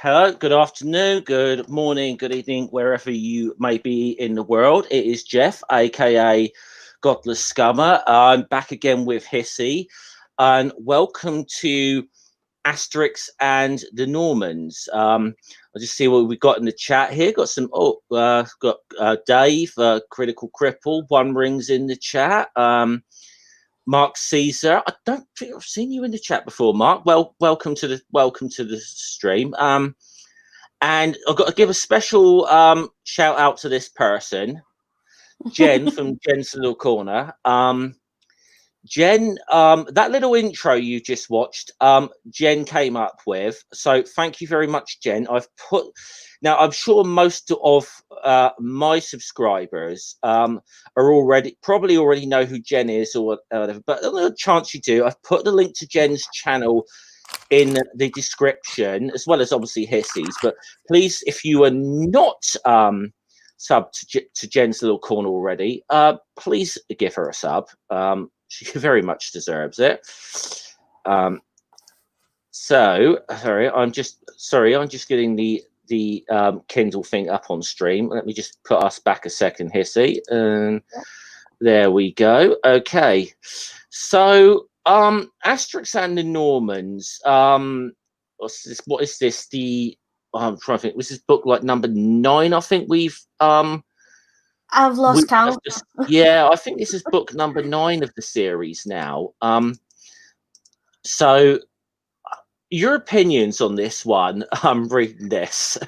Hello, good afternoon, good morning, good evening, wherever you may be in the world. It is Jeff, aka Godless Scummer. I'm back again with Hissy, and welcome to Asterix and the Normans. I'll just see what we've got in the chat here. Got some. Got Dave, Critical Cripple. One Rings in the chat. Mark Caesar. I don't think I've seen you in the chat before, Mark. Well, welcome to the stream. And I've got to give a special shout out to this person, Jen from Jen's Little Corner. Jen, that little intro you just watched, Jen came up with. So thank you very much, Jen. Now I'm sure most of my subscribers probably already know who Jen is or whatever, but there's a chance you do. I've put the link to Jen's channel in the description, as well as obviously Hissy's. But please, if you are not sub to Jen's Little Corner already, please give her a sub. She very much deserves it. So sorry, I'm just getting the Kindle thing up on stream. Let me just put us back a second, Hissy, and there we go. Okay, so Asterix and the Normans. What is this? I'm trying to think. Was this book like number 9? I think I've lost count. Yeah, I think this is book number 9 of the series now. So your opinions on this one? I'm reading this.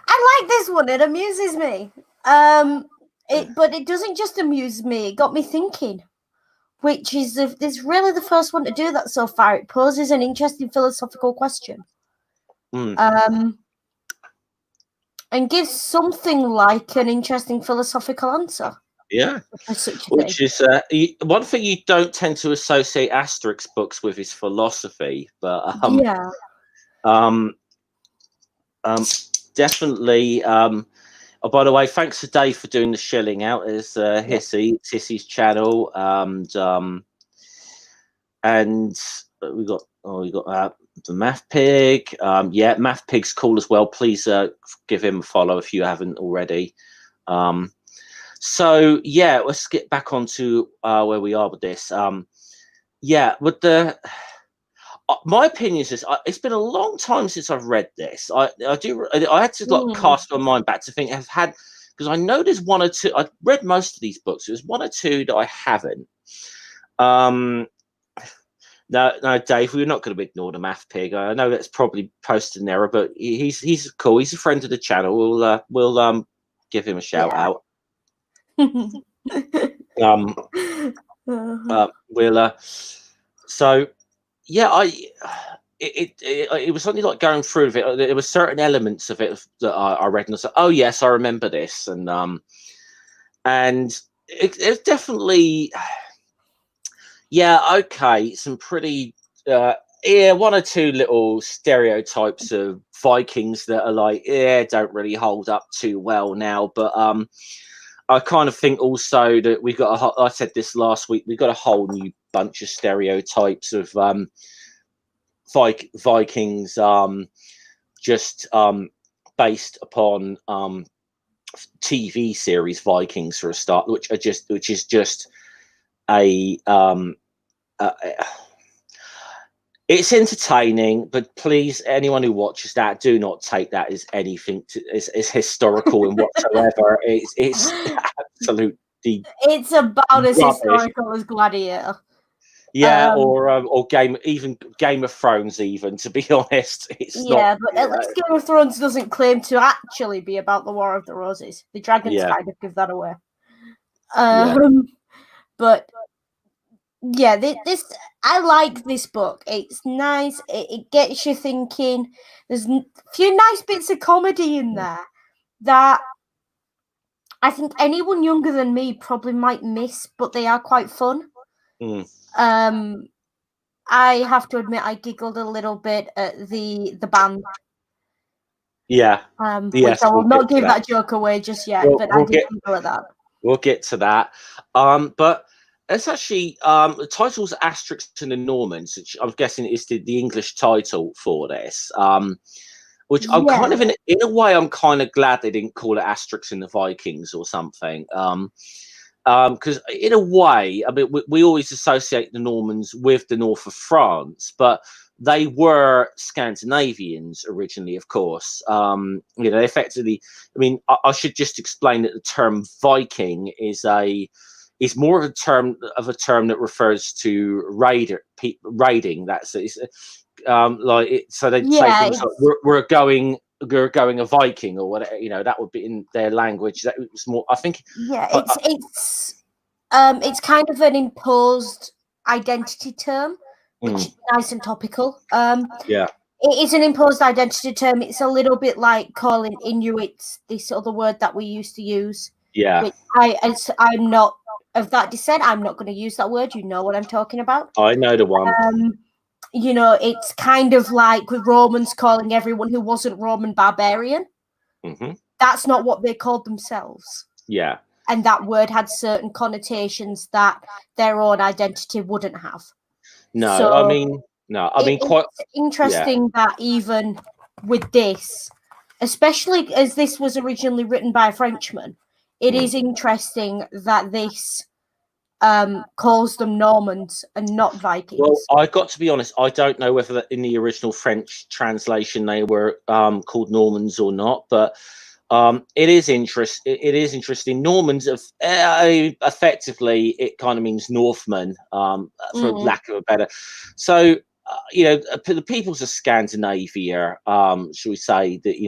I like this one. It amuses me. But it doesn't just amuse me. It got me thinking, which is it's really the first one to do that so far. It poses an interesting philosophical question. And gives something like an interesting philosophical answer. Yeah, which is one thing you don't tend to associate Asterix books with is philosophy, but definitely. Oh, by the way, thanks to Dave for doing the shilling out. Is Hissy's channel, and we got the Math Pig. Math Pig's cool as well. Please give him a follow if you haven't already. So let's get back onto where we are with this. With the my opinion is this: it's been a long time since I've read this. I had to cast my mind back to think because I know there's one or two. I've read most of these books. There's one or two that I haven't. No, Dave, we're not going to ignore the Math Pig. I know that's probably posted an error, but he's cool. He's a friend of the channel. We'll give him a shout out. It was something like going through of it. There were certain elements of it that I read and I said, "Oh yes, I remember this," and it's definitely. Okay, some pretty one or two little stereotypes of Vikings that are like don't really hold up too well now, but I kind of think also that we've got I said this last week, we've got a whole new bunch of stereotypes of Vikings just based upon TV series Vikings for a start, which is just a it's entertaining, but please, anyone who watches that, do not take that as anything as historical and whatsoever. It's absolutely. It's about as historical as Gladiator. Yeah, or Game of Thrones, even, to be honest. It's not. But at least Game of Thrones doesn't claim to actually be about the War of the Roses. The dragons kind of give that away. But this I like this book. It's nice. It gets you thinking. There's a few nice bits of comedy in there, that I think anyone younger than me probably might miss, but they are quite fun. I have to admit I giggled a little bit at the band. Yeah. Which I will not give that joke away just yet, but I did giggle at that. We'll get to that. But it's actually the title's Asterix and the Normans, which I'm guessing is the English title for this. Which I'm kind of in a way, I'm kind of glad they didn't call it Asterix and the Vikings or something. Because in a way, I mean, we always associate the Normans with the north of France, but they were Scandinavians originally, of course. Effectively, I mean, I should just explain that the term Viking is more of a term that refers to raiding. That's so they'd say things like we're going a Viking or whatever, that would be in their language. That was more, I think. Yeah, it's kind of an imposed identity term, which is nice and topical. Yeah, it is an imposed identity term. It's a little bit like calling Inuits this other word that we used to use. Yeah, which I'm not of that descent. I'm not going to use that word. You know what I'm talking about. I know the one. It's kind of like with Romans calling everyone who wasn't Roman barbarian. Mm-hmm. That's not what they called themselves. Yeah. And that word had certain connotations that their own identity wouldn't have. No, so I mean, quite interesting that even with this, especially as this was originally written by a Frenchman, it is interesting that this calls them Normans and not Vikings. Well, I got to be honest, I don't know whether in the original French translation they were called Normans or not, but it is interesting. Normans effectively it kind of means Northmen, for lack of a better. So the peoples of Scandinavia, shall we say that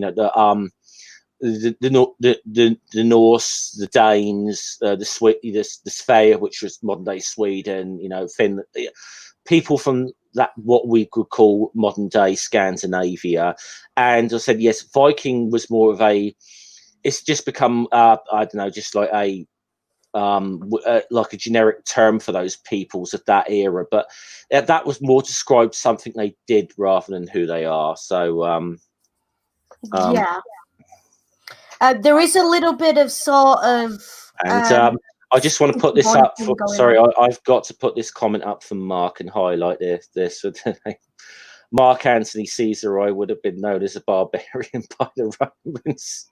the Norse, the Danes, the Svea, which was modern day Sweden, Finland, people from that what we could call modern day Scandinavia. And I said yes, Viking was more of it's just become I don't know, just like a generic term for those peoples of that era, but that was more to describe something they did rather than who they are. So there is a little bit of sort of and I just want to put this up for, sorry, I've got to put this comment up for Mark and highlight this. Mark Antony Caesar would have been known as a barbarian by the Romans.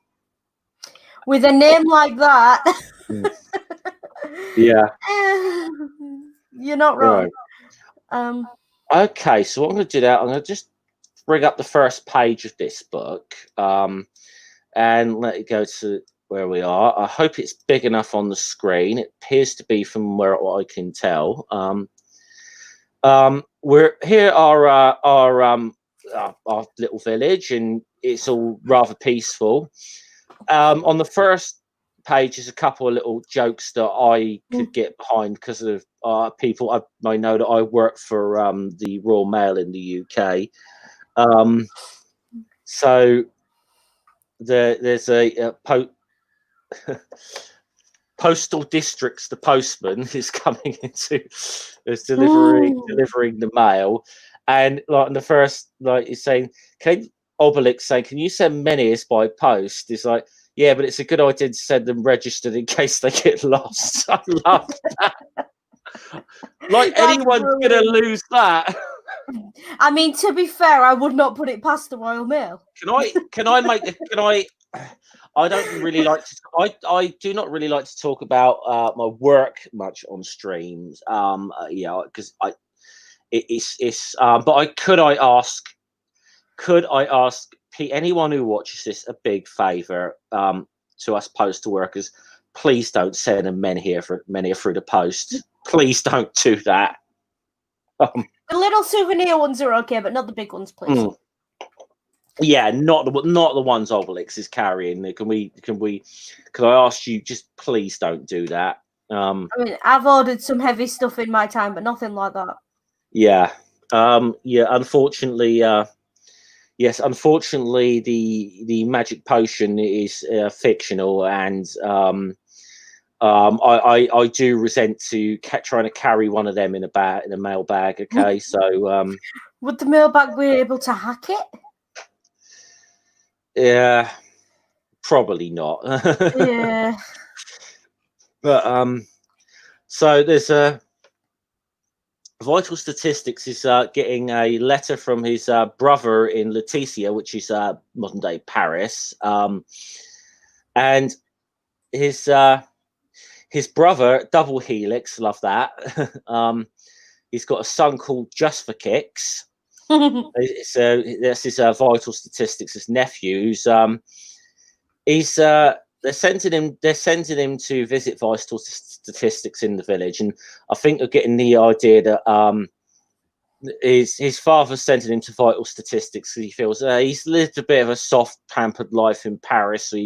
With a name like that. Yeah. You're not wrong. Right. Okay, so what I'm going to do now, I'm going to just bring up the first page of this book and let it go to where we are. I hope it's big enough on the screen. It appears to be from what I can tell. We're here our little village, and it's all rather peaceful. On the first page is a couple of little jokes that I could get behind because of people I know that I work for the Royal Mail in the UK. So there's a postal districts. The postman is coming is delivering the mail, and like in the first, like he's saying, Obelix saying, "Can you send menhirs by post?" It's like, yeah, but it's a good idea to send them registered in case they get lost. I love that. Like anyone's gonna lose that. I mean, to be fair, I would not put it past the Royal Mail. I don't really like to. I do not really like to talk about my work much on streams. Because but could I ask anyone who watches this a big favor to us postal workers? Please don't send a menhir through the post. Please don't do that. The little souvenir ones are okay, but not the big ones, please. Yeah, not the ones Obelix is carrying. Can I ask you, just please don't do that. I mean, I've ordered some heavy stuff in my time, but nothing like that. Yeah. Unfortunately, Yes, unfortunately, the magic potion is fictional, and I do resent trying to carry one of them in a mail bag. Okay, so would the mailbag be able to hack it? yeah, probably not. Yeah. But so there's a Vital Statistics is getting a letter from his brother in Leticia, which is modern day Paris, and his brother, double helix, love that. He's got a son called Justforkix. That's his Vital Statistics, his nephew. He's they're sending him to visit Vital Statistics in the village, and I think they're getting the idea that his father sending him to Vital Statistics because he feels he's lived a bit of a soft, pampered life in Paris. So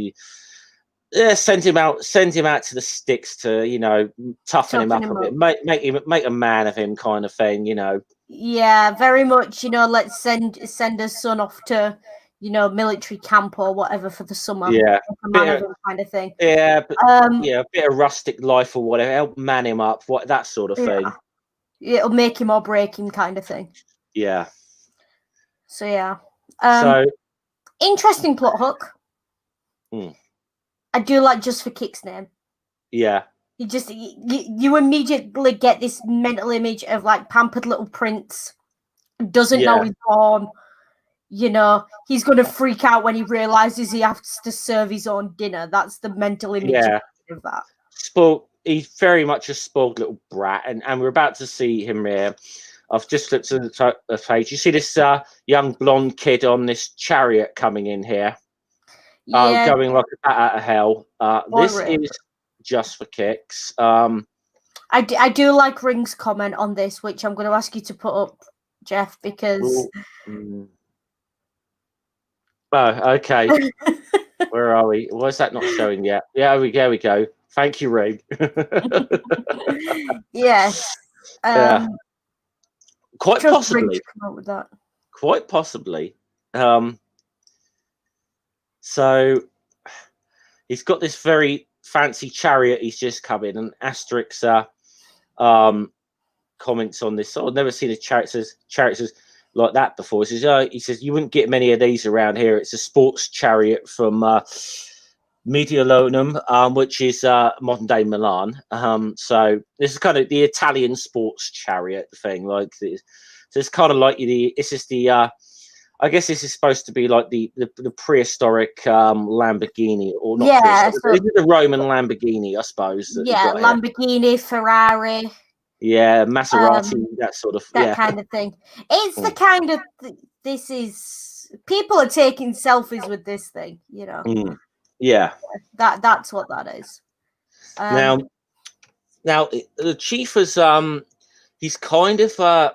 send him out to the sticks to toughen him up a bit, make a man of him, kind of thing. Yeah, very much. Let's send a son off to military camp or whatever for the summer. Yeah, a man of him kind of thing. Yeah, but a bit of rustic life or whatever, help man him up, that sort of thing. It'll make him or break him, kind of thing. Yeah. So yeah. So interesting plot hook. I do like Justforkix name. Yeah. You immediately get this mental image of like pampered little prince, doesn't know he's born. He's going to freak out when he realizes he has to serve his own dinner. That's the mental image of that. He's very much a spoiled little brat, and we're about to see him here. I've just looked at the page. You see this young blonde kid on this chariot coming in here, going like a bat out of hell. This is Justforkix. I do like Ring's comment on this, which I'm going to ask you to put up, Jeff, because. Oh, okay. Where are we? Why is that not showing yet? Yeah, there we go. Thank you, Rig. Yes. Quite possibly. Come up with that. Quite possibly. So he's got this very fancy chariot he's just come in, and Asterix comments on this. I've never seen a chariot like that before. He says you wouldn't get many of these around here. It's a sports chariot from Mediolonum, which is modern day Milan. So this is kind of the Italian sports chariot thing, like this. So it's kind of like I guess this is supposed to be like the prehistoric Lamborghini, or not? Yeah, so this is the Roman Lamborghini, I suppose. Lamborghini, Ferrari. Yeah, Maserati, that sort of kind of thing. It's the kind of this is people are taking selfies with this thing, Yeah, that's what that is. Now the chief has he's kind of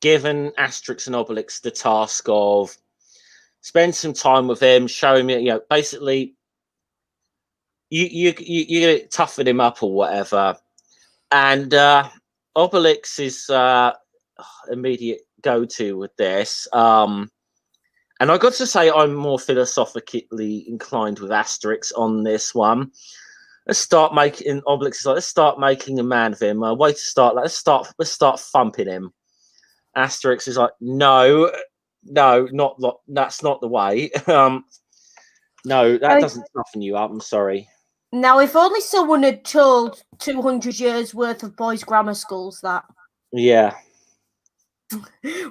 given Asterix and Obelix the task of spend some time with him, show him, basically you toughen him up or whatever. And Obelix is immediate go-to with this. And I got to say I'm more philosophically inclined with Asterix on this one. Let's start making Obelix is like, let's start making a man of him. Way to start. Let's start thumping him. Asterix is like, no, that's not the way. No, that doesn't toughen you up. I'm sorry. Now, if only someone had told 200 years worth of boys' grammar schools that. Yeah.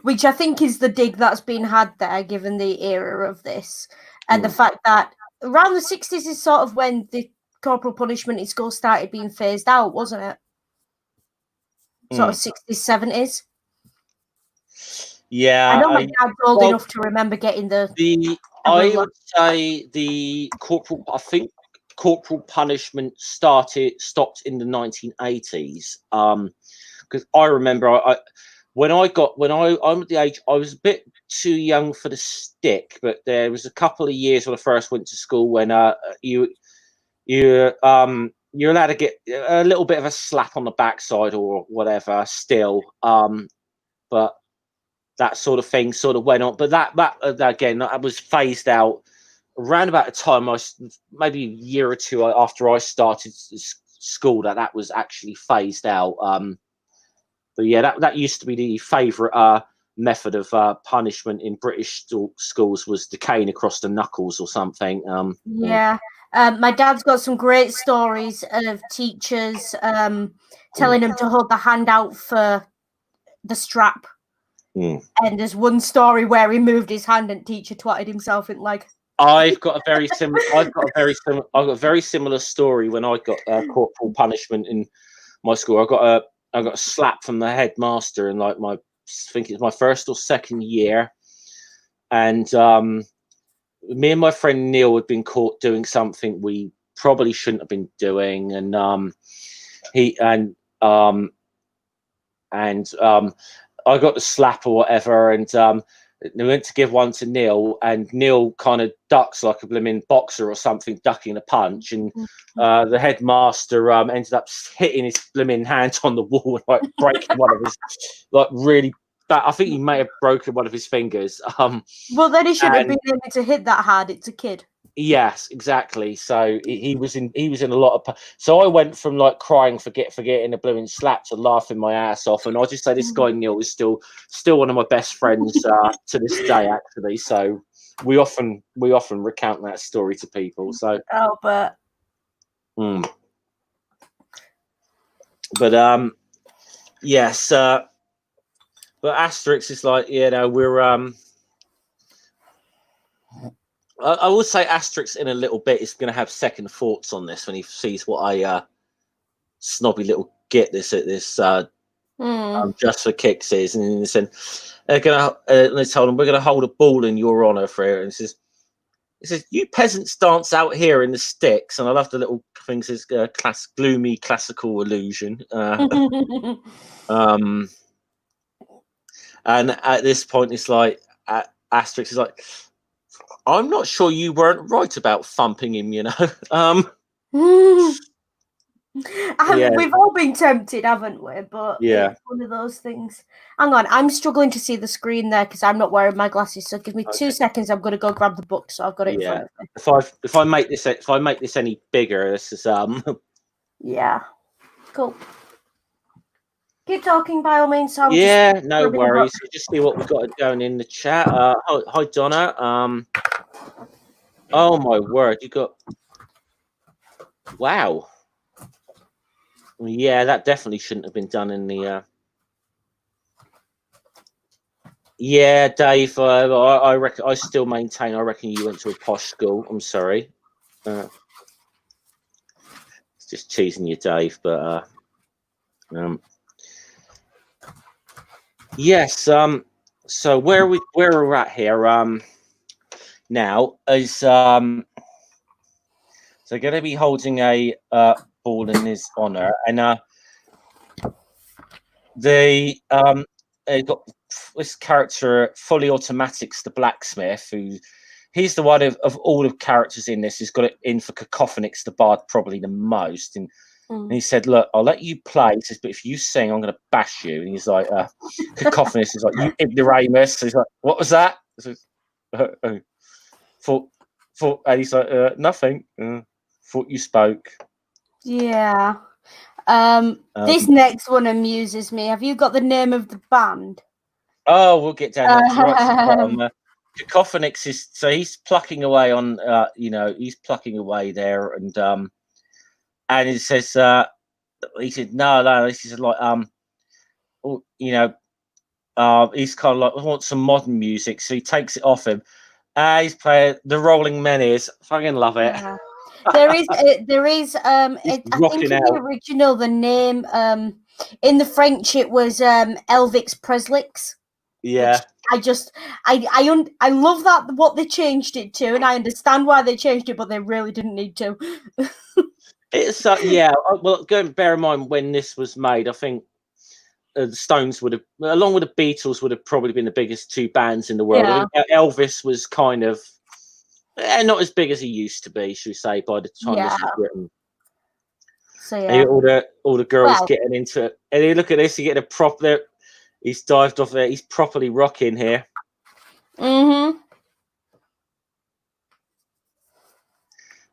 Which I think is the dig that's been had there, given the era of this. And the fact that around the 60s is sort of when the corporal punishment in school started being phased out, wasn't it? Sort of 60s, 70s. Yeah. I know my dad's old enough to remember getting I would say the corporal, I think corporal punishment stopped in the 1980s. Because I remember I'm at the age, I was a bit too young for the stick, but there was a couple of years when I first went to school when you're allowed to get a little bit of a slap on the backside or whatever still. But that sort of thing sort of went on. But that again, that was phased out around about the time maybe a year or two after I started school, that was actually phased out. But yeah, that used to be the favourite method of punishment in British schools, was the cane across the knuckles or something. Yeah. My dad's got some great stories of teachers telling him to hold the hand out for the strap. And there's one story where he moved his hand and teacher twatted himself in leg. I've got a very similar story when I got corporal punishment in my school. I got a slap from the headmaster in like I think it's my first or second year, and me and my friend Neil had been caught doing something we probably shouldn't have been doing, and I got the slap or whatever, and they went to give one to Neil, and Neil kind of ducks like a blooming boxer or something, ducking a punch, and the headmaster ended up hitting his blooming hand on the wall and like breaking one of his really bad. I think he may have broken one of his fingers. Well, then he shouldn't have been able to hit that hard. It's a kid. Yes, exactly. So he was in a lot of. So I went from like crying for getting a blooming slap to laughing my ass off, and I just say this guy Neil is still one of my best friends to this day, actually. So we often recount that story to people. So but yes, but Asterix is like, we're I will say Asterix in a little bit is going to have second thoughts on this when he sees what I snobby little git this Justforkix is, and he said they told him, we're going to hold a ball in your honour for it, and he says you peasants dance out here in the sticks, and I love the little thing says gloomy classical illusion. And at this point, it's like Asterix is like, I'm not sure you weren't right about thumping him, you know. We've all been tempted, haven't we? But it's one of those things. Hang on, I'm struggling to see the screen there because I'm not wearing my glasses. So give me 2 seconds. I'm going to go grab the book, so I've got it in front of me. If I make this any bigger, this is Yeah, cool. Keep talking by all means. So no worries. You just see what we've got going in the chat. Hi Donna. Oh my word, you got wow. Yeah, that definitely shouldn't have been done in the. Yeah, Dave. I reckon. I still maintain. I reckon you went to a posh school. I'm sorry. It's just teasing you, Dave. But yes. So where we're at here now is so going to be holding a ball in his honor, and they got this character Fully Automatics, the blacksmith, he's the one of all the characters in this who's got it in for Cacophonix the bard probably the most, and he said, look, I'll let you play. He says, but if you sing, I'm going to bash you. And he's like, Cacophonus is like, you ignoramus. So he's like, what was that? Says, and he's like, nothing. Thought you spoke. Yeah. This next one amuses me. Have you got the name of the band? Oh, we'll get down there. Right Cacophonix is, so he's plucking away on, he's plucking away there, and he says, he said, no, this is like, he's kind of like, I want some modern music, so he takes it off him. He's playing the Rolling Menhirs. Fucking love it. Yeah. There is. I think in the original, the name in the French it was Elvix Preslix. Yeah. I love that what they changed it to, and I understand why they changed it, but they really didn't need to. It's well, bear in mind when this was made, I think the Stones would have, along with the Beatles, would have probably been the biggest two bands in the world. Yeah. I think Elvis was kind of not as big as he used to be, should we say, by the time this was written. So yeah, all the girls getting into it, and you look at this, you get a prop there. He's dived off there. He's properly rocking here. Mm-hmm.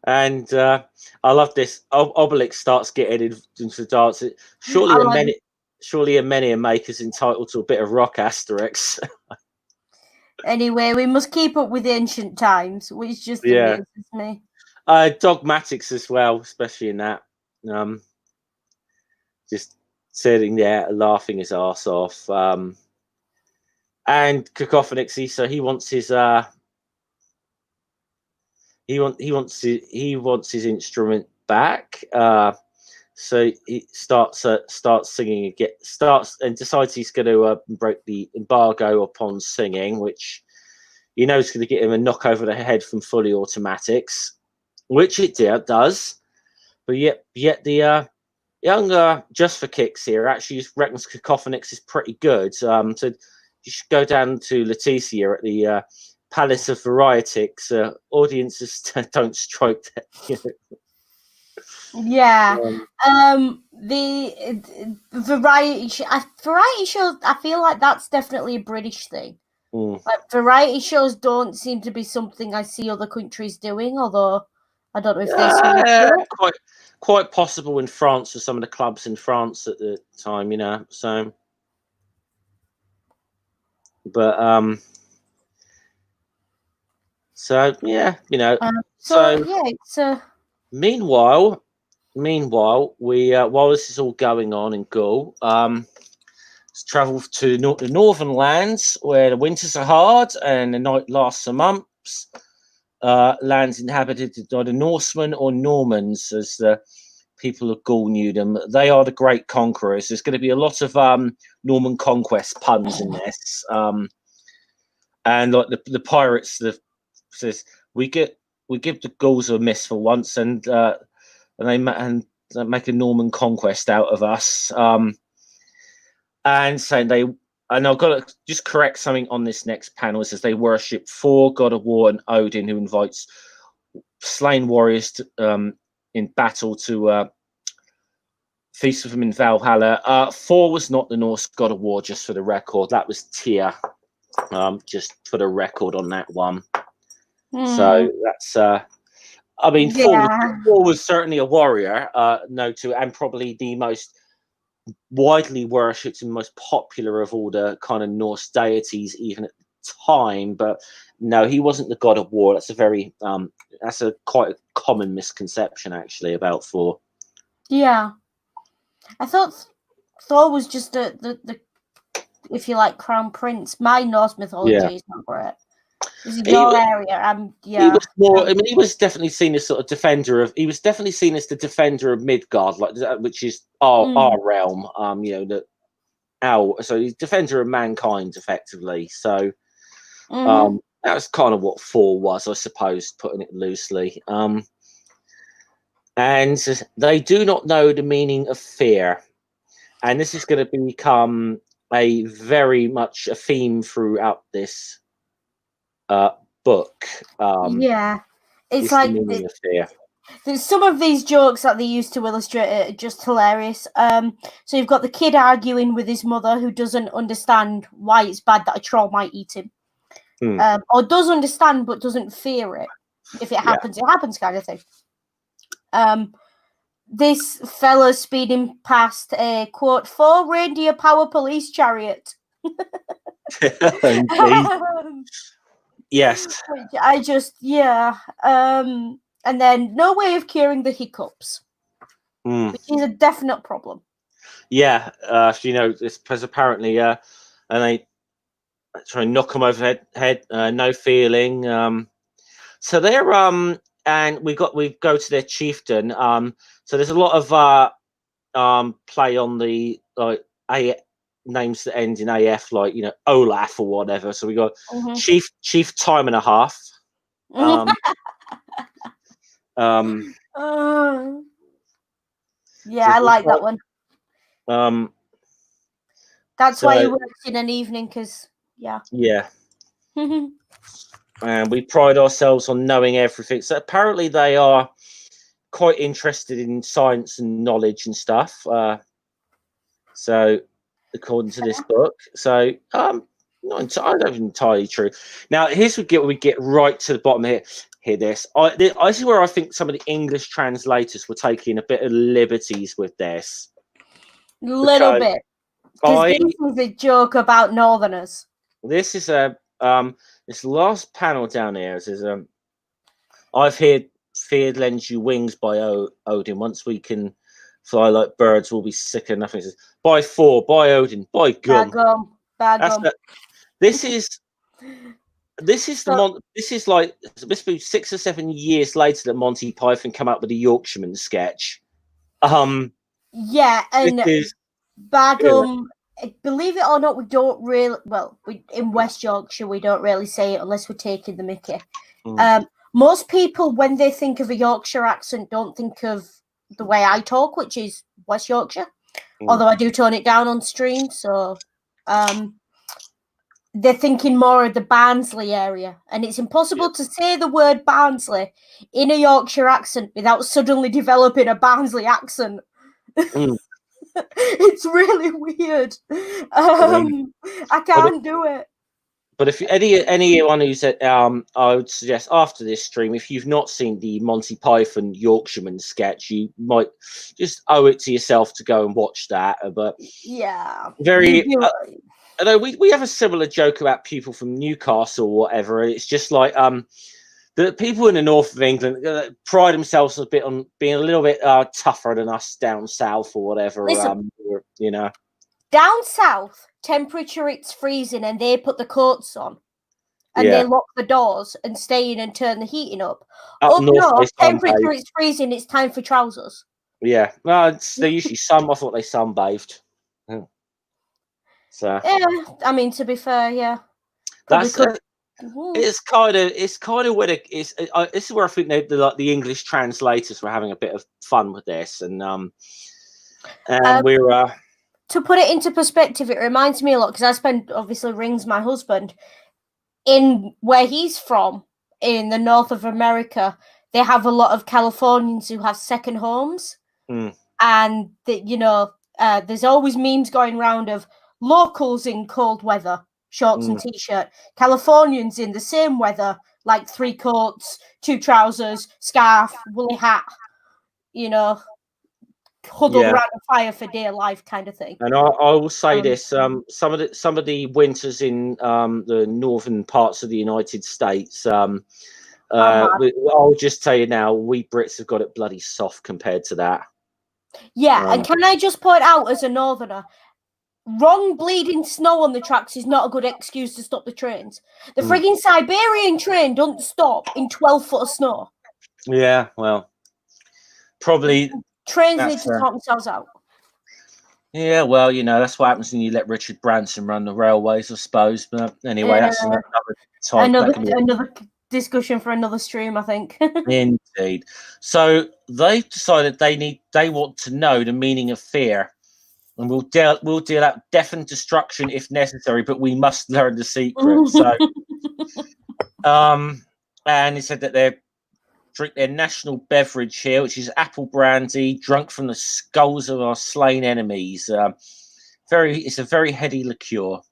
And I love this. Obelix starts getting into the dance. Surely a many a maker's entitled to a bit of rock, Asterix. Anyway, we must keep up with ancient times, which just Yeah. amuses me. Dogmatics as well, especially in that. Just sitting there laughing his ass off. And Cacophonix, so he wants his he wants his instrument back. So he starts singing again, and decides he's going to break the embargo upon singing, which you know is going to get him a knock over the head from fully automatics, which it does. But yet the young Justforkix here actually reckons Cacophonix is pretty good. So you should go down to Leticia at the Palace of Varietix. Audiences don't strike that. You know. Yeah. The variety shows, I feel like that's definitely a British thing. Like variety shows don't seem to be something I see other countries doing, although I don't know if they're quite possible in France for some of the clubs in France at the time, you know. So, but so yeah, you know. So yeah, it's Meanwhile, we while this is all going on in Gaul, travel to the northern lands where the winters are hard and the night lasts for months. Lands inhabited by the Norsemen or Normans, as the people of Gaul knew them. They are the great conquerors. There's going to be a lot of Norman conquest puns in this, and like the pirates, says we give the Gauls a miss for once, and they make a Norman conquest out of us. And saying and I've got to just correct something on this next panel. It says they worship Thor, god of war, and Odin, who invites slain warriors to, in battle to feast with him in Valhalla. Thor was not the Norse god of war, just for the record. That was Tyr, just for the record on that one. So that's, I mean, yeah. Thor was certainly a warrior, and probably the most widely worshipped and most popular of all the kind of Norse deities, even at the time. But no, he wasn't the god of war. That's a quite a common misconception actually about Thor. Yeah, I thought Thor was just the if you like crown prince. My Norse mythology is not great. This is your area. He was more. I mean, he was definitely seen as sort of defender of. He was definitely seen as the defender of Midgard, which is our realm. You know so he's defender of mankind, effectively. So, that was kind of what Thor was, I suppose, putting it loosely. And they do not know the meaning of fear, and this is going to become a very much a theme throughout this book. Yeah, it's like the meaning of fear. There's some of these jokes that they used to illustrate it are just hilarious. So you've got the kid arguing with his mother who doesn't understand why it's bad that a troll might eat him, or does understand but doesn't fear it. If it happens, it happens, kind of thing. This fella speeding past a quote 4 reindeer power police chariot. Yes. I just and then no way of curing the hiccups, which is a definite problem. Yeah, you know, because apparently, and they try and knock them over the head, no feeling. So they're and we go to their chieftain. So there's a lot of play on the names that end in AF, like, you know, Olaf or whatever. So we got Chief Time and a Half. Yeah, I like that one. That's why he works in an evening, because yeah. And we pride ourselves on knowing everything. So apparently they are quite interested in science and knowledge and stuff. So according to this book. So, I don't think entirely true. Now, here's we get right to the bottom here. This is where I think some of the English translators were taking a bit of liberties with this. Little bit, because this is a joke about Northerners. This is this last panel down here says I've heard feared lends you wings by Odin. Once we can fly like birds, we'll be sick of nothing. It says, by Thor, by Odin, by gum. Bad gum. This is like this be 6 or 7 years later that Monty Python come up with the Yorkshireman sketch. Yeah, and Bagum. Believe it or not, we don't really. Well, in West Yorkshire, we don't really say it unless we're taking the mickey. Most people, when they think of a Yorkshire accent, don't think of the way I talk, which is West Yorkshire. Although I do tone it down on stream, so they're thinking more of the Barnsley area, and it's impossible to say the word Barnsley in a Yorkshire accent without suddenly developing a Barnsley accent. It's really weird. I can't do it. But if anyone who's at, I would suggest after this stream, if you've not seen the Monty Python Yorkshireman sketch, you might just owe it to yourself to go and watch that. But yeah, although we have a similar joke about people from Newcastle or whatever. It's just like the people in the north of England pride themselves a bit on being a little bit tougher than us down south or whatever. Listen, you know, down south, temperature it's freezing, and they put the coats on, and they lock the doors and stay in and turn the heating up. Up north, temperature it's freezing. It's time for trousers. Yeah, no, they usually I thought they sunbathed. So yeah, I mean, to be fair, yeah, it's kind of where this is where I think the English translators were having a bit of fun with this, and we're to put it into perspective, it reminds me a lot because I spend obviously Ring's my husband in where he's from in the north of America. They have a lot of Californians who have second homes, and there's always memes going around of locals in cold weather, shorts and t-shirt. Californians in the same weather, like 3 coats, 2 trousers, scarf, woolly hat, huddled around a fire for dear life kind of thing. And I will say this, some of the winters in the northern parts of the United States, I'll just tell you now, we Brits have got it bloody soft compared to that. Yeah, and can I just point out as a northerner, wrong bleeding snow on the tracks is not a good excuse to stop the trains. The frigging Siberian train don't stop in 12 foot of snow. Yeah, well, probably trains need to sort themselves out. Yeah, well, that's what happens when you let Richard Branson run the railways, I suppose. But anyway, that's another time. Another discussion for another stream, I think. Indeed. So they've decided they want to know the meaning of fear. And we'll deal out death and destruction if necessary, but we must learn the secret. So, and he said that they drink their national beverage here, which is apple brandy, drunk from the skulls of our slain enemies. It's a very heady liqueur.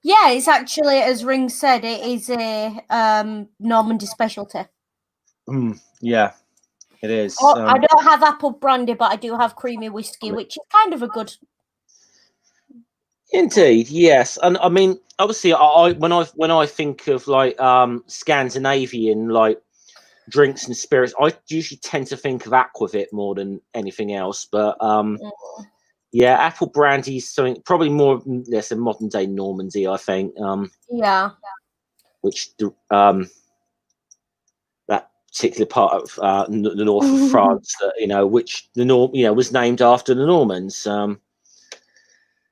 Yeah, it's actually, as Ring said, it is a Normandy specialty. Yeah. It is. I don't have apple brandy, but I do have creamy whiskey, which is kind of a good. Indeed, yes, and I mean, obviously, when I think of like Scandinavian like drinks and spirits, I usually tend to think of aquavit more than anything else. But yeah, apple brandy is something probably more less a modern day Normandy, I think. Yeah. Which that particular part of the north of France, which was named after the Normans.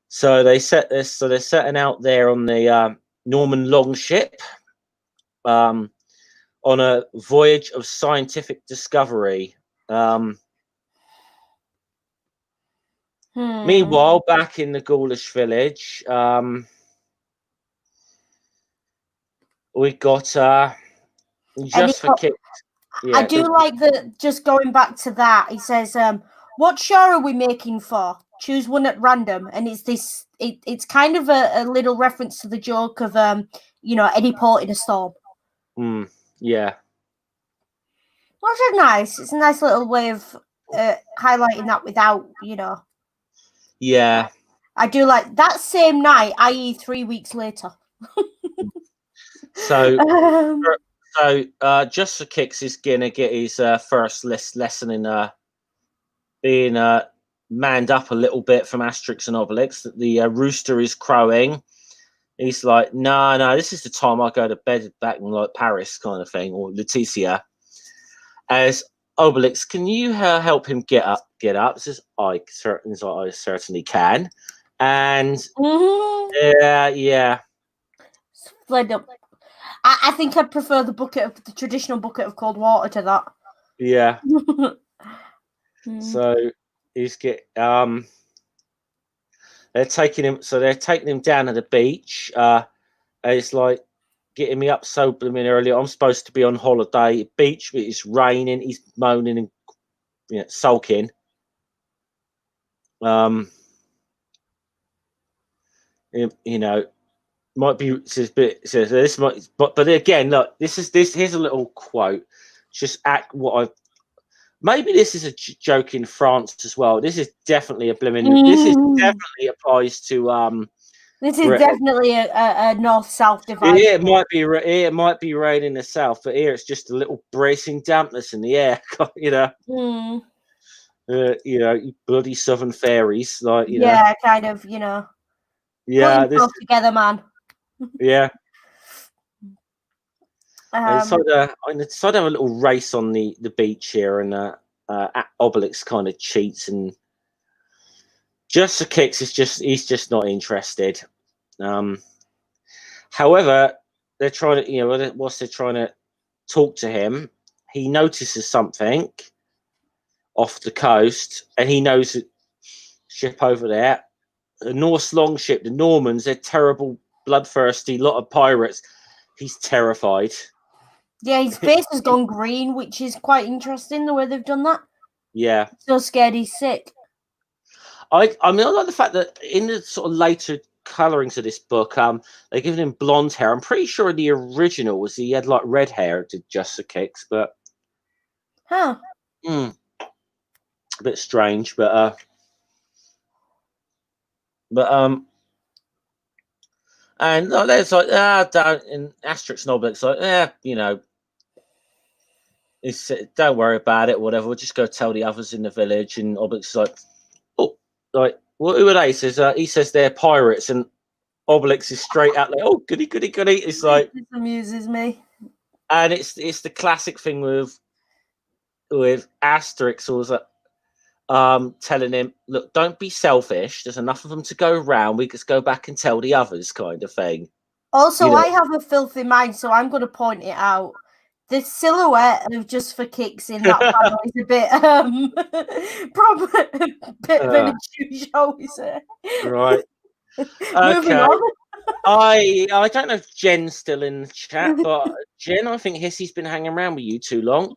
So they set this. So they're setting out there on the Norman longship, on a voyage of scientific discovery. Meanwhile, back in the Gaulish village, we got Justforkix. Yeah, I do like that. Just going back to that, he says, "What shore are we making for? choose one at random, and it's this. It's kind of a little reference to the joke of Eddie Port in a storm. Yeah. Which is nice. It's a nice little way of highlighting that without, Yeah. I do like that same night, i.e., 3 weeks later. So, Justforkix is gonna get his first lesson in being manned up a little bit from Asterix and Obelix. That the rooster is crowing. He's like, no, this is the time I go to bed back in like Paris, kind of thing, or Laetitia. As Obelix, can you help him get up? Says, I certainly can. And yeah. Splendid. I think I'd prefer the traditional bucket of cold water to that. Yeah. So he's they're taking him down to the beach. It's like getting me up so blooming early. I'm supposed to be on holiday beach, but it's raining. He's moaning and sulking. Might be says this might, but again, look, here's a little quote. Just maybe this is a joke in France as well. This is definitely a blooming. This is definitely applies to This is definitely a north-south divide. It might be rain in the south, but here it's just a little bracing dampness in the air. You bloody southern fairies, like kind of, Yeah, this together, man. Yeah. I decided to have a little race on the beach here, and Obelix kind of cheats, and Justforkix he's just not interested. However, they're trying to whilst they're trying to talk to him, he notices something off the coast, and he knows a ship over there, a Norse longship, the Normans. They're terrible, bloodthirsty lot of pirates. He's terrified. Yeah, his face has gone green, which is quite interesting the way they've done that. Yeah. So scared he's sick. I like the fact that in the sort of later colorings of this book, they're giving him blonde hair. I'm pretty sure the original was he had like red hair to Justforkix, but a bit strange, but and there's like don't in Asterix and Obelix like it's don't worry about it, whatever. We'll just go tell the others in the village. And Obelix is like, oh, like well, who are they? He says they're pirates, and Obelix is straight out like, oh, goody. It's like this amuses me, and it's the classic thing with Asterix, was telling him, look, don't be selfish. There's enough of them to go around. We just go back and tell the others, kind of thing. Also, I have a filthy mind, so I'm going to point it out. The silhouette of Justforkix in that panel is a bit bit of an issue, shall we say? Right. Okay. I don't know if Jen's still in the chat, but Jen, I think Hissy's been hanging around with you too long.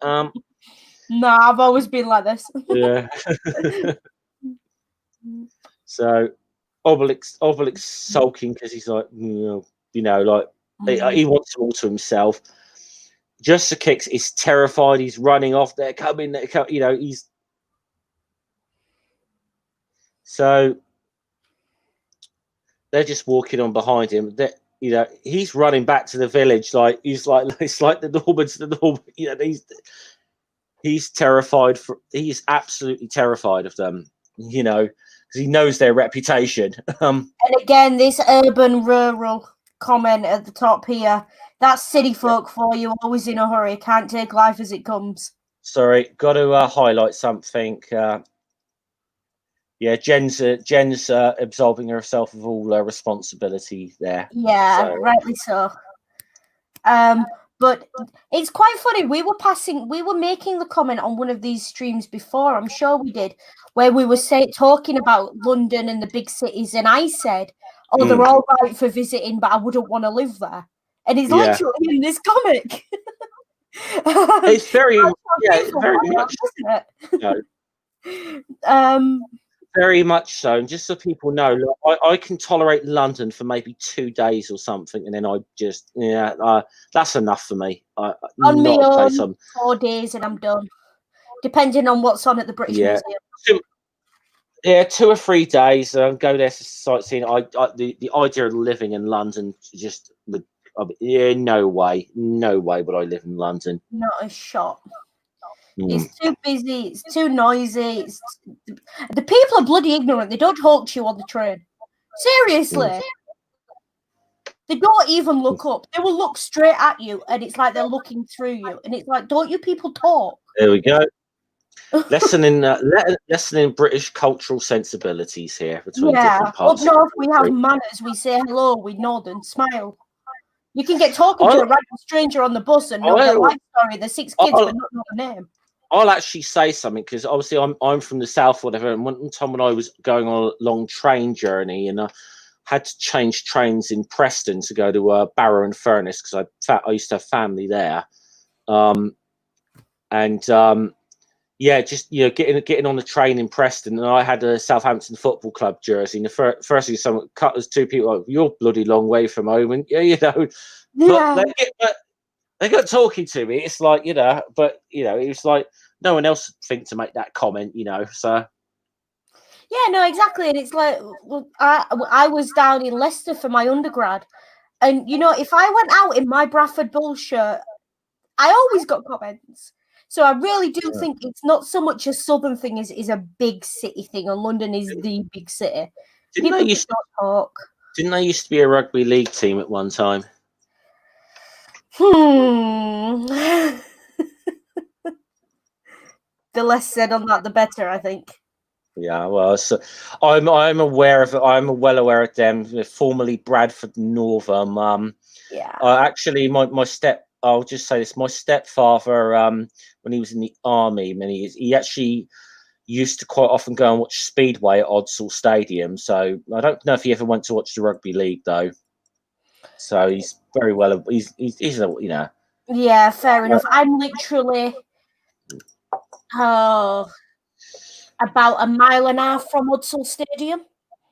Nah, I've always been like this. Yeah. So Obelix sulking because he's like, like he wants it all to himself. Justforkix is terrified. He's running off. They're coming. He's so they're just walking on behind him. He's running back to the village. Like it's like the Normans. He's terrified. He's absolutely terrified of them. Because he knows their reputation. And again, this urban rural comment at the top here. That's city folk for you, always in a hurry, can't take life as it comes. Sorry, got to highlight something. Jen's absolving herself of all responsibility there. Yeah, so. Rightly so. But it's quite funny. We were making the comment on one of these streams before, I'm sure we did, where we were talking about London and the big cities, and I said, oh, they're all right for visiting, but I wouldn't want to live there. And it's literally in this comic. It's very much. Isn't it? very much so. And just so people know, look, I can tolerate London for maybe 2 days or something, and then I just that's enough for me. On my Not a place own, 4 days and I'm done. Depending on what's on at the British yeah. Museum. Yeah, 2 or 3 days. Go there for sightseeing. The idea of living in London just would. No way would I live in London. Not a shot. Mm. It's too busy. It's too noisy. The people are bloody ignorant. They don't talk to you on the train. Seriously. They don't even look up. They will look straight at you, and it's like they're looking through you. And it's like, don't you people talk? There we go. lesson in British cultural sensibilities here between different parts. Up north we have manners. We say hello, we nod and smile. You can get talking to a random stranger on the bus and know their life story, their 6 kids, but not know their name. I'll actually say something because obviously I'm from the south, whatever. And one time when I was going on a long train journey and I had to change trains in Preston to go to Barrow and Furness because I used to have family there, just getting on the train in Preston, and I had a Southampton Football Club jersey. And firstly, someone cut us 2 people. You're bloody long way from home, and But they got talking to me. It's like but it was like no one else would think to make that comment, So yeah, no, exactly. And it's like I was down in Leicester for my undergrad, and if I went out in my Bradford Bull shirt, I always got comments. So I really do think it's not so much a southern thing as is a big city thing, and London is the big city. People just don't talk. Didn't they used to be a rugby league team at one time? The less said on that, the better, I think. Yeah, well, so I'm aware of it. I'm well aware of them. Formerly Bradford Northam. Actually, I'll just say this. My stepfather, when he was in the army many years, he actually used to quite often go and watch Speedway at Odsall Stadium. So I don't know if he ever went to watch the rugby league though. So he's very well. He's Yeah, fair enough. I'm literally about 1.5 miles from Odsall Stadium.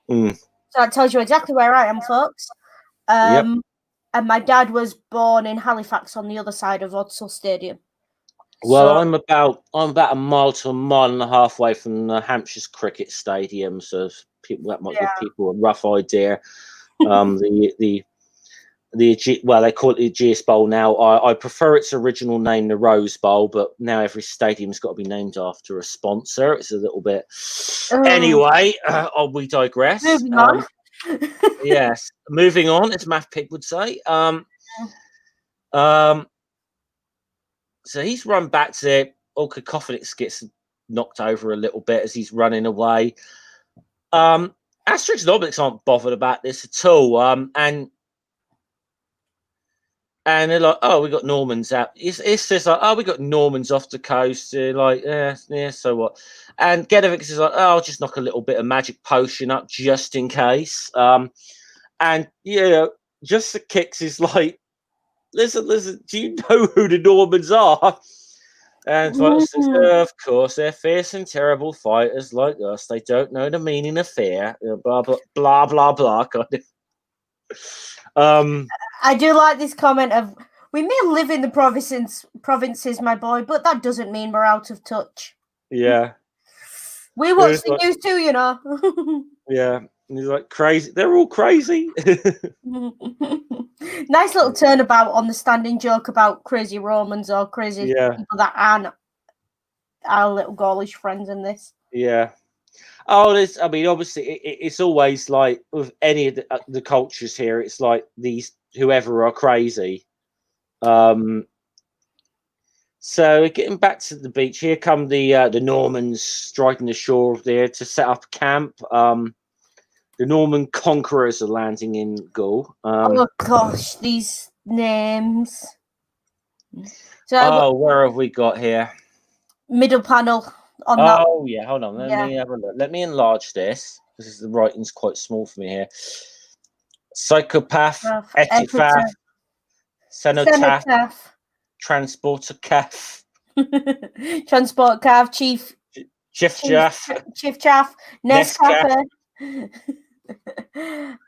So that tells you exactly where I am, folks. And my dad was born in Halifax on the other side of Odsall Stadium. Well, I'm about 1 mile to 1.5 miles away from the Hampshire's cricket stadium, so that might give people a rough idea. They call it the Ageas Bowl now. I prefer its original name, the Rose Bowl, but now every stadium's got to be named after a sponsor. It's a little bit. Anyway, we digress. Moving on. Yes, moving on, as Math Pig would say. So he's run back to it. Cacophonix gets knocked over a little bit as he's running away. Asterix and Obelix aren't bothered about this at all. And they're like, oh, we got Normans out. It's just like, oh, we got Normans off the coast. They're like, yeah, so what? And Gedevix is like, oh, I'll just knock a little bit of magic potion up just in case. And Justforkix is like, listen, do you know who the Normans are? And of course, they're fierce and terrible fighters like us. They don't know the meaning of fear. Blah, blah, blah, blah, blah. Kind of. I do like this comment of, we may live in the provinces, my boy, but that doesn't mean we're out of touch. Yeah. We watch the news too, Yeah. And he's like, crazy. They're all crazy. Nice little turnabout on the standing joke about crazy Romans or crazy people that aren't our little Gaulish friends in this. Yeah. Obviously, it's always like with any of the cultures here, it's like these whoever are crazy. So getting back to the beach, here come the Normans striking the shore there to set up camp. The Norman conquerors are landing in Gaul. Oh gosh, these names. So where have we got here? Middle panel on that. Oh yeah, hold on. Let me have a look. Let me enlarge this because the writing's quite small for me here. Psychopath, Epitaph, Cenotaph, Transporter Calf. Transport Calf, Chief Chiff Chaff, Chiff Chaff, Nescaf. Nescafe.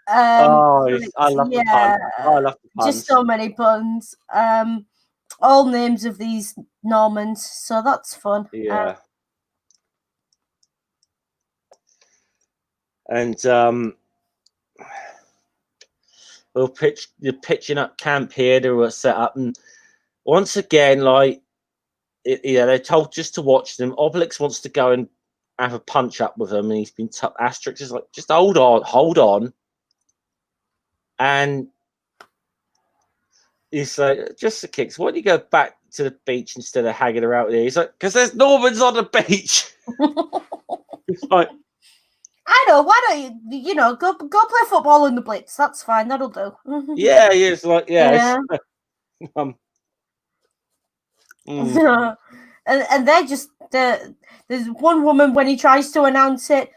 Oh, So I it's, love the pun. yeah, I love the puns. just so many puns. All names of these Normans, so that's fun. Yeah. And you're pitching up camp here. They were set up, and once again, like, they're told just to watch them. Obelix wants to go and have a punch up with them, and he's been Asterix is like, just hold on, and he's like, Justforkix, why don't you go back to the beach instead of hanging around here? He's like, because there's Normans on the beach. It's like, I know. Why don't you go play football in the Blitz? That's fine. That'll do. yeah, he is like, yeah. And they're just there's one woman when he tries to announce it,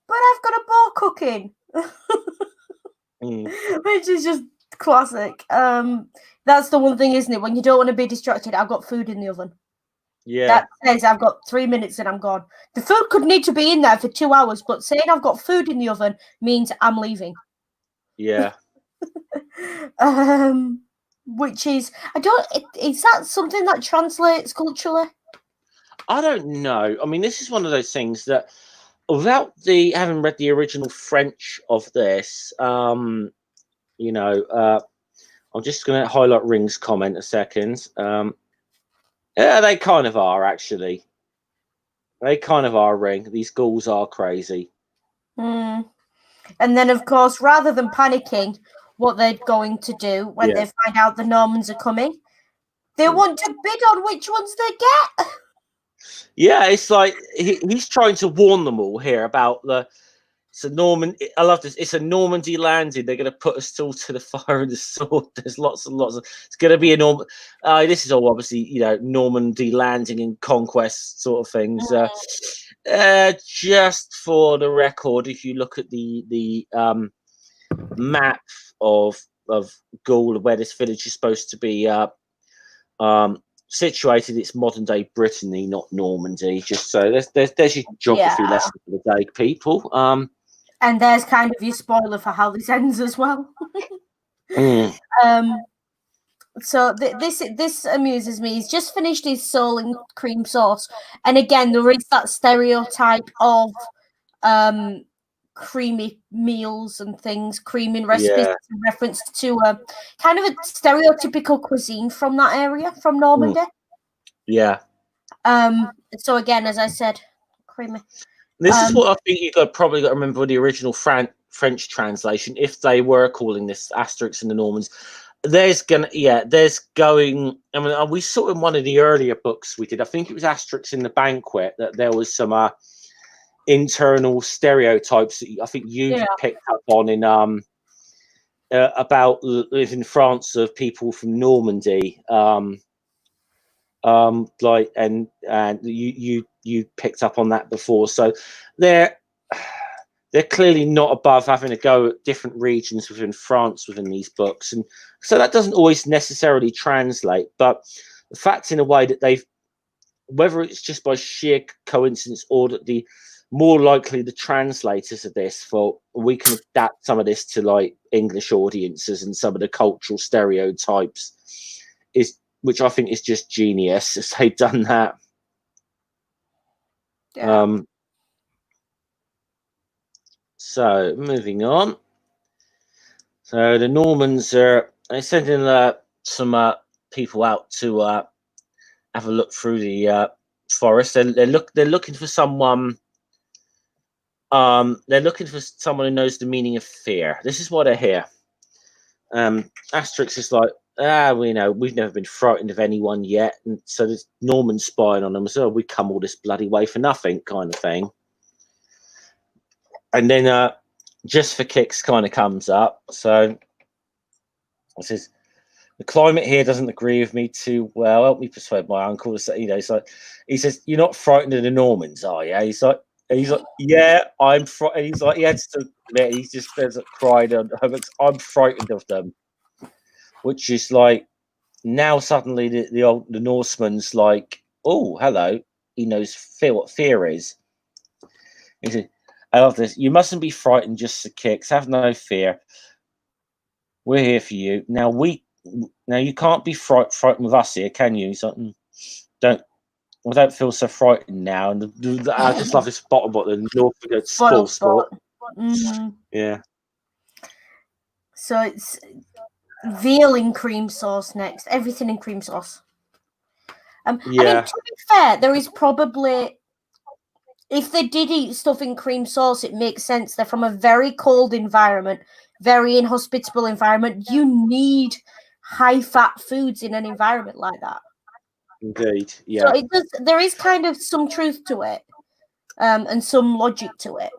but I've got a bowl cooking, which is just classic. That's the one thing, isn't it? When you don't want to be distracted, I've got food in the oven. Yeah. That says I've got 3 minutes and I'm gone. The food could need to be in there for 2 hours, but saying I've got food in the oven means I'm leaving. Yeah. Which is, is that something that translates culturally? I don't know. I mean, this is one of those things that, without having read the original French of this, I'm just going to highlight Ring's comment a second. Yeah, they kind of are, actually. They kind of are, Ring. These ghouls are crazy. And then, of course, rather than panicking what they're going to do when they find out the Normans are coming, they want to bid on which ones they get. Yeah, it's like he's trying to warn them all here about it's a Norman. I love this. It's a Normandy landing. They're going to put us all to the fire and the sword. There's lots and lots of. It's going to be a Norman. This is all obviously Normandy landing and conquest sort of things. Just for the record, if you look at the map of Gaul, where this village is supposed to be situated, it's modern day Brittany, not Normandy. Just so there's your geography lesson for the day, people. And there's kind of your spoiler for how this ends as well. So this amuses me. He's just finished his sole and cream sauce, and again there is that stereotype of creamy meals and things, creaming recipes, in reference to a kind of a stereotypical cuisine from that area, from Normandy. Yeah. So again, as I said, creamy. This is what I think probably got to remember the original French translation. If they were calling this Asterix and the Normans, there's going. I mean, we saw in one of the earlier books we did. I think it was Asterix in the Banquet, that there was some internal stereotypes that I think you picked up on in about in France of people from Normandy. Like and you picked up on that before, so they're clearly not above having a go at different regions within France within these books, and so that doesn't always necessarily translate. But the fact, in a way, that they've, whether it's just by sheer coincidence or that the more likely the translators of this thought we can adapt some of this to like English audiences and some of the cultural stereotypes, is, which I think is just genius as they've done that. So moving on. So the Normans are sending some people out to have a look through the forest. They're looking for someone. They're looking for someone who knows the meaning of fear. This is what I hear. Asterix is like, we've never been frightened of anyone yet, and so there's Norman spying on them. So we come all this bloody way for nothing, kind of thing. And then Justforkix kind of comes up. So it says, the climate here doesn't agree with me too well. Help me persuade my uncle to say, it's like, he says, you're not frightened of the Normans, are you? He's like, yeah, I'm frightened. He's like, he had to admit, he just cried. I'm frightened of them, which is like, now suddenly the Norseman's like, oh, hello, he knows what fear is. He said, I love this. You mustn't be frightened, Justforkix. Have no fear. We're here for you. Now you can't be frightened with us here, can you? So, don't feel so frightened now. And I just love this bottom bottle, the North Spoiled Sport. Mm-hmm. Yeah. So it's veal in cream sauce next. Everything in cream sauce. Yeah. I mean, to be fair, there is probably, if they did eat stuff in cream sauce, it makes sense. They're from a very cold environment, very inhospitable environment. You need high-fat foods in an environment like that. Indeed, yeah. So there is kind of some truth to it, and some logic to it.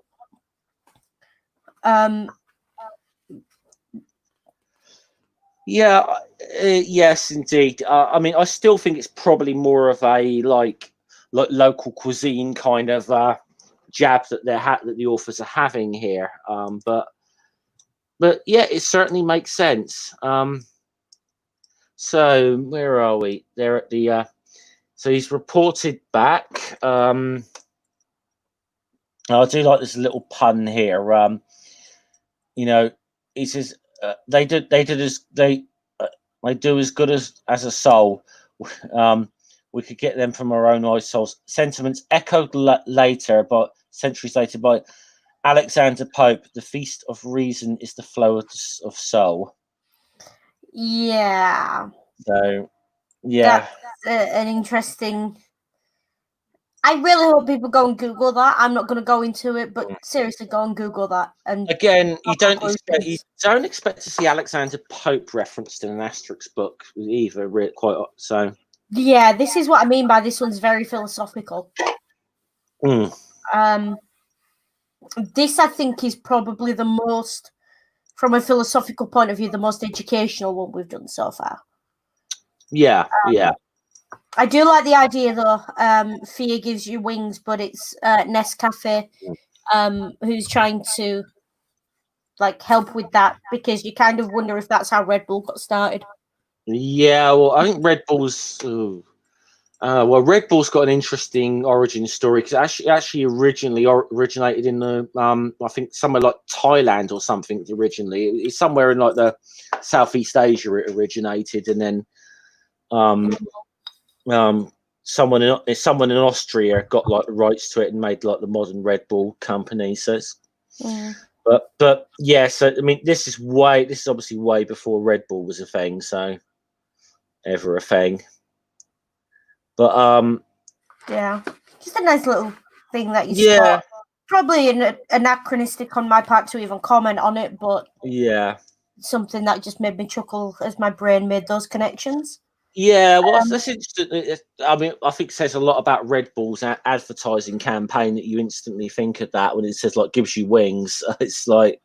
Yeah, yes, indeed. I mean, I still think it's probably more of a like local cuisine kind of jab that that the authors are having here. But yeah, it certainly makes sense. So where are we? They're at the. So he's reported back. I do like this little pun here. He says they do as good as a soul. We could get them from our own eyes souls. Sentiments echoed centuries later by Alexander Pope. The feast of reason is the flow of soul. Yeah. So, yeah. That's an interesting. I really hope people go and Google that. I'm not going to go into it, but seriously, go and Google that. And again, you don't expect to see Alexander Pope referenced in an Asterix book either. Quite so. Yeah, this is what I mean by this one's very philosophical. This, I think, is probably the most, from a philosophical point of view, the most educational one we've done so far. Yeah, yeah. I do like the idea, though. Fear gives you wings, but it's Nescafe who's trying to help with that, because you kind of wonder if that's how Red Bull got started. Yeah, well, I think Red Bull's. Red Bull's got an interesting origin story because actually originally originated in the I think somewhere like Thailand or something. Originally, it's somewhere in like the Southeast Asia it originated, and then someone in Austria got like the rights to it and made like the modern Red Bull company. So it's. But yeah, so I mean, this is obviously way before Red Bull was a thing, so ever a thing. But yeah, just a nice little thing that you spot. Probably anachronistic on my part to even comment on it, but yeah, something that just made me chuckle as my brain made those connections. Yeah, well, that's interesting. I mean, I think it says a lot about Red Bull's advertising campaign that you instantly think of that when it says like gives you wings. It's like,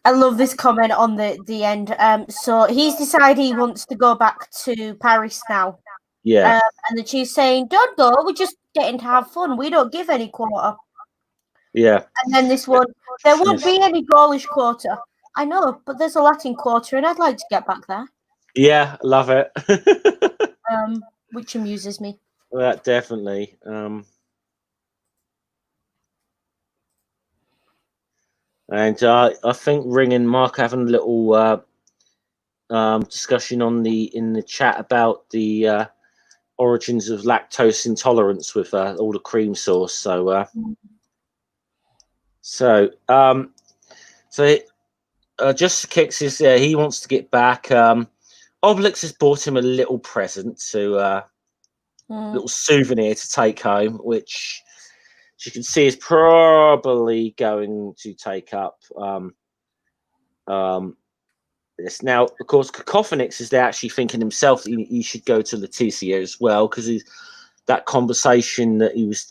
I love this comment on the end. So he's decided he wants to go back to Paris now. Yeah. And the chief's saying, "Don't go. We're just getting to have fun. We don't give any quarter." Yeah. And then this one, there won't be any Gaulish quarter. I know, but there's a Latin quarter, and I'd like to get back there. Yeah, love it. Which amuses me. That definitely. And I think Ring and Mark having a little discussion in the chat about the origins of lactose intolerance with all the cream sauce. So Justforkix is he wants to get back. Obelix has bought him a little present little souvenir to take home, which you can see is probably going to take up this. Now, of course, Cacophonix is there actually thinking himself that he should go to Leticia as well, because that conversation that he was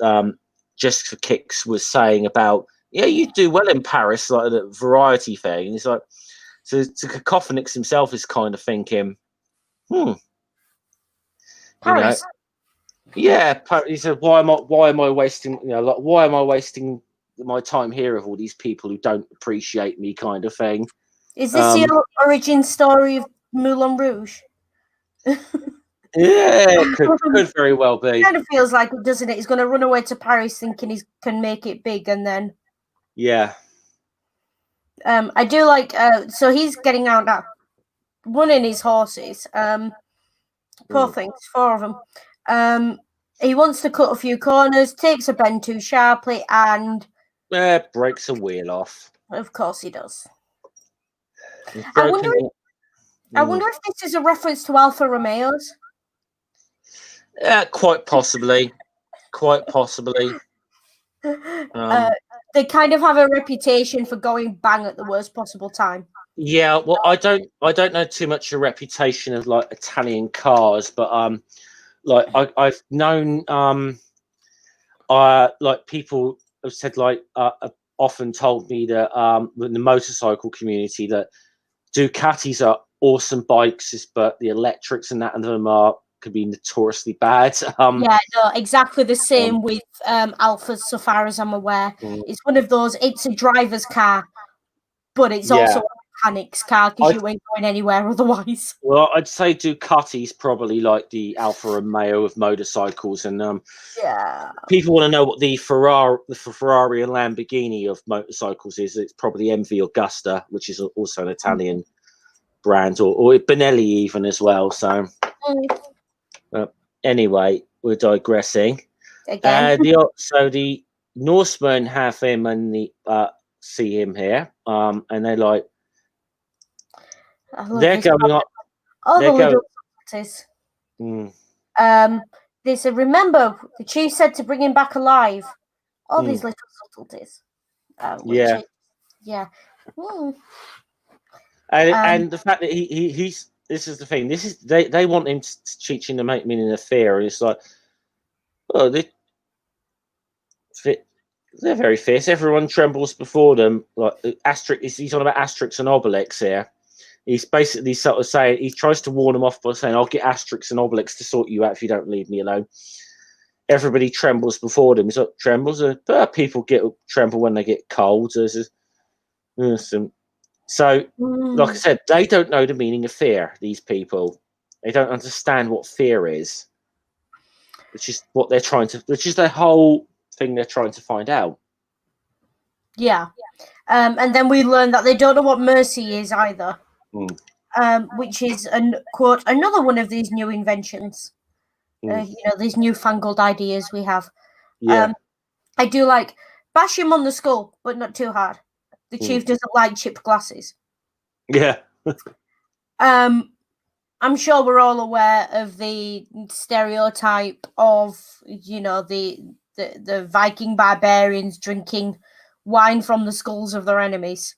Justforkix was saying about, yeah, you do well in Paris, like the variety thing. And it's like, so Cacophonix himself is kind of thinking, Paris. Yeah, he said, "Why am I wasting? Why am I wasting my time here with all these people who don't appreciate me?" Kind of thing. Is this the origin story of Moulin Rouge? Yeah, it could very well be. Kind of feels like it, doesn't it? He's going to run away to Paris thinking he can make it big, and then Yeah. I do like. So he's getting out now, running his horses. Poor things, 4 of them. He wants to cut a few corners, takes a bend too sharply, and breaks a wheel off. of course he does. I wonder if this is a reference to Alfa Romeos. Quite possibly. Quite possibly. They kind of have a reputation for going bang at the worst possible time. Yeah, well, I don't know too much of a reputation of like Italian cars, but like I've known like people have said like often told me that in the motorcycle community that Ducatis are awesome bikes, but the electrics and that of them could be notoriously bad. Yeah, no, exactly the same with Alphas, so far as I'm aware. It's one of those, it's a driver's car, but it's also a mechanic's car because you ain't going anywhere otherwise. Well, I'd say Ducati's probably like the Alfa Romeo of motorcycles, and people want to know what the Ferrari and Lamborghini of motorcycles is. It's probably MV Augusta, which is also an Italian brand, or Benelli even as well. So anyway, we're digressing. Again. The Norsemen have him and see him here, and they're like, they're going up. All the little subtleties. They said, remember, the chief said to bring him back alive. All these little subtleties. And the fact that he's this is the thing. This is they want him to teach him to make meaning of fear, and it's like, oh, they're very fierce. Everyone trembles before them. Like Asterix, he's on about Asterix and Obelix here. He's basically sort of saying, he tries to warn them off by saying, I'll get Asterix and Obelix to sort you out if you don't leave me alone. Everybody trembles before them. He's like, trembles? People tremble when they get cold. So, like I said, they don't know the meaning of fear, these people. They don't understand what fear is, which is what they're which is the whole thing they're trying to find out. Yeah. And then we learn that they don't know what mercy is either. Which is, quote, another one of these new inventions. These newfangled ideas we have. I do like, bash him on the skull, but not too hard. The chief doesn't like chipped glasses. Yeah. I'm sure we're all aware of the stereotype of, the Viking barbarians drinking wine from the skulls of their enemies.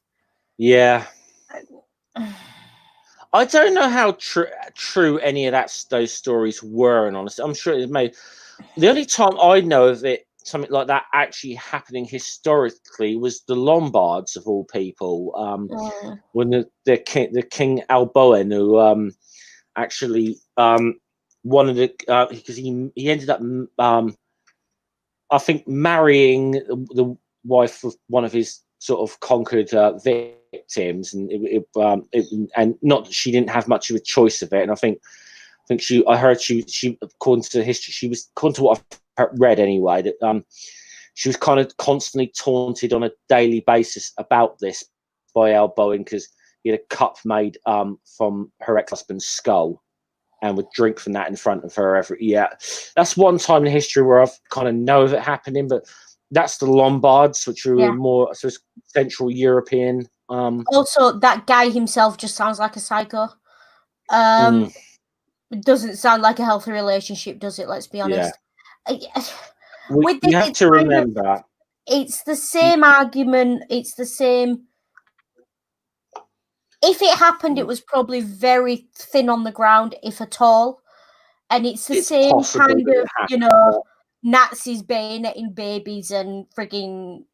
Yeah. I don't know how true any of those stories were, and honestly, I'm sure it may. The only time I know of it, something like that actually happening historically, was the Lombards of all people. When the King Alboin, who actually one of the because he ended up I think marrying the wife of one of his sort of conquered victims, and and not that she didn't have much of a choice of it. And I think I heard she according to history, according to what I've read anyway, that she was kind of constantly taunted on a daily basis about this by Alboin, because he had a cup made from her ex-husband's skull and would drink from that in front of her that's one time in history where I've kind of know of it happening, but that's the Lombards, which are more Central European. Also, that guy himself just sounds like a psycho. It doesn't sound like a healthy relationship, does it? Let's be honest. You have to remember, it's the same argument. It's the same. If it happened, it was probably very thin on the ground, if at all. And it's the same kind of, Nazis bayoneting babies and frigging,